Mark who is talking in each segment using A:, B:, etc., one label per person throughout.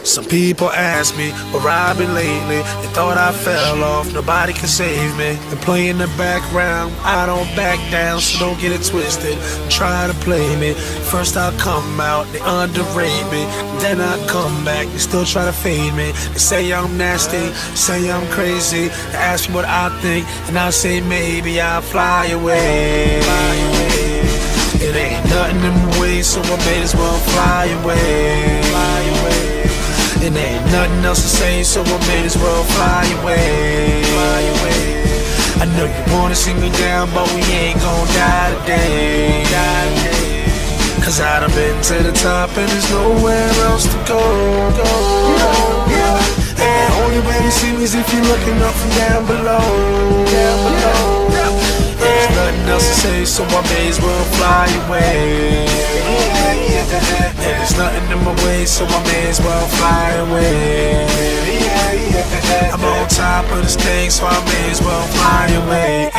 A: Some people ask me where I've been lately. They thought I fell off, nobody can save me. Been playing the background, I don't back down, so don't get it twisted. Try to play me, first I'll come out, they underrate me. Then I come back, they still try to fade me. They say I'm nasty, say I'm crazy. They ask me what I think, and I say maybe I'll fly away. It ain't nothing in the way, so I may as well fly away. It ain't nothing else to say, so I may as well fly away. I know you wanna see me down, but we ain't gon' die today. Cause I done been to the top and there's nowhere else to go. And the only way to see me is if you're looking up from down below. There's nothing else to say, so I may as well fly away. And there's nothing in my way, so I may as well fly away. I'm on top of this thing, so I may as well fly away.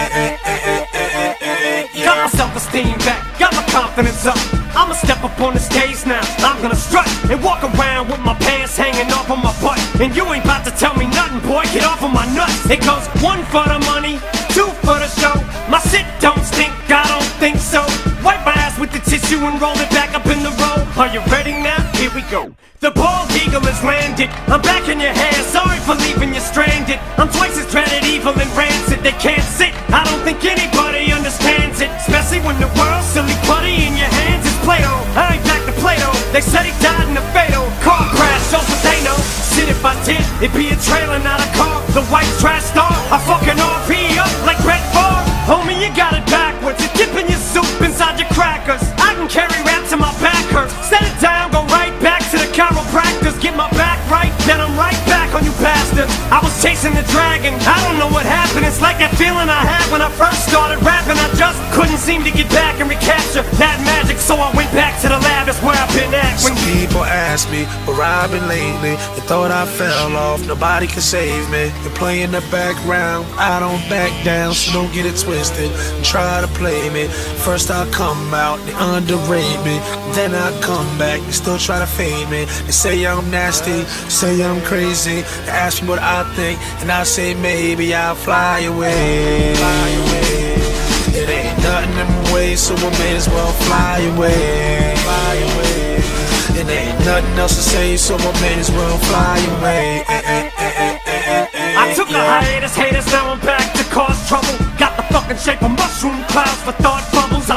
B: Got my self-esteem back, got my confidence up. I'ma step up on the stage now, I'm gonna strut and walk around with my pants hanging off of my butt. And you ain't about to tell me nothing, boy, get off of my nuts. It goes 1 for the money, 2 for the show. My shit don't stink, I don't think so. Wipe my ass with the tissue and roll it back up in the row. Are you ready now? Here we go. The bald eagle has landed, I'm back in your hair, sorry for leaving you stranded. I'm twice as dreaded, evil and rancid, they can't sit. I don't think anybody understands it, especially when the world's silly putty in your hands is Play-Doh. I ain't back to Play-Doh, they said he died in a fatal car crash, shows what they know. Shit, if I did, it'd be a trailer, not a car. The white trash star, I fucking RP up like Red Bar. Homie, you got it backwards, you're dipping your soup inside your crackers. I can carry rap till my back hurts. Set it down, go right back to the chiropractors. Get my back right, then I'm right back on you bastards. I was chasing the dragon, I don't know what happened. It's like that feeling I had when I first started rapping. I just couldn't seem to get back and recapture that magic, so I went back to the lab, that's where I've been at.
A: Some people ask me where I've been lately. They thought I fell off, nobody can save me. Been playing the background, I don't back down, so don't get it twisted. Try to play me, first I'll come out, they underrate me. Then I come back, they still try to fade me. They say I'm nasty, say I'm crazy. They ask me what I think, and I say maybe I'll fly away. It ain't nothing in my way, so I may as well fly away. It ain't nothing else to say, so I may as well fly away.
B: I took a hiatus, haters, now I'm back to cause trouble. Got the fucking shape of mushroom clouds for thought bubbles.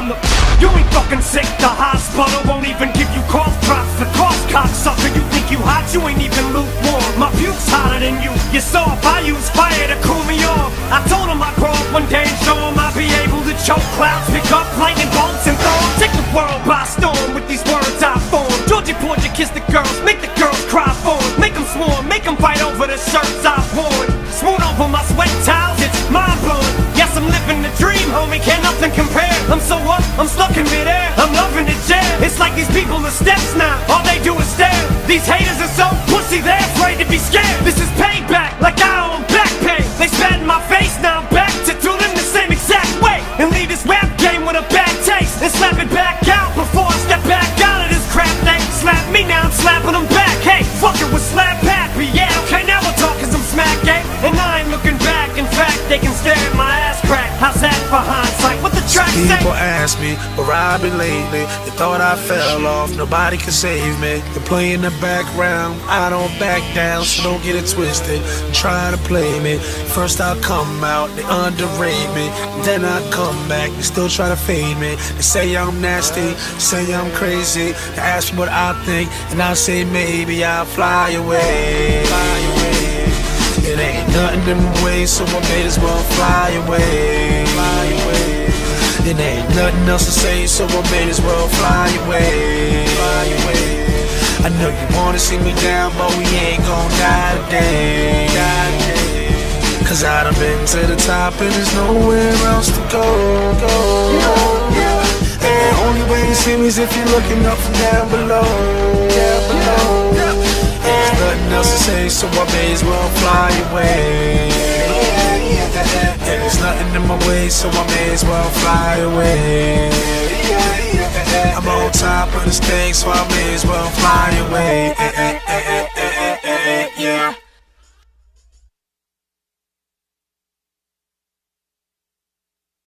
B: You ain't fucking sick, the hospital won't even give you cough drops. The cough cocksucker, you think you hot, you ain't even lukewarm. My puke's hotter than you, you're soft, I use fire to cool me off. I told him I'd grow up one day and show him I'd be able to choke clouds, pick up lightning bolts and throw. Take the world by storm with these words I form. Georgie Porgy kiss the girls, make the girls cry for him. Make them swarm, make them fight over the shirts I've worn. Smooth over my sweat towels, it's mind-blowing. Yes, I'm living the dream, homie, can't nothing compare. I'm so up, I'm stuck in midair, I'm loving the jam. It's like these people are steps now, all they do is stare. These haters are so pussy, they're afraid to be scared. This is payback, like I owe them back pay. They spat in my face, now I'm back to do them the same exact way. And leave this rap game with a bad taste, and slap it back out before I step back out of this crap. They slap me, now I'm slapping them back. Hey, fuck it with slap happy, yeah, okay, now we're talking some smack game. And I ain't looking back, in fact, they can stare at my ass crack. How's that for hindsight? What the track say?
A: People ask me where I've been lately. They thought I fell off, nobody can save me. They play in the background, I don't back down, so don't get it twisted. Try to play me, first I'll come out, they underrate me. Then I come back, they still try to fade me. They say I'm nasty, say I'm crazy. They ask me what I think, and I say maybe I'll fly away. It ain't nothing in my way, so I may as well fly away. It ain't nothing else to say, so I may as well fly away. I know you wanna see me down, but we ain't gon' die today. Cause I done been to the top and there's nowhere else to go. And the only way to see me is if you're looking up from down below. There's nothing else to say, so I may as well fly away. And there's nothing in my way, so I may as well fly away. I'm on top of this thing, so I may as well fly away.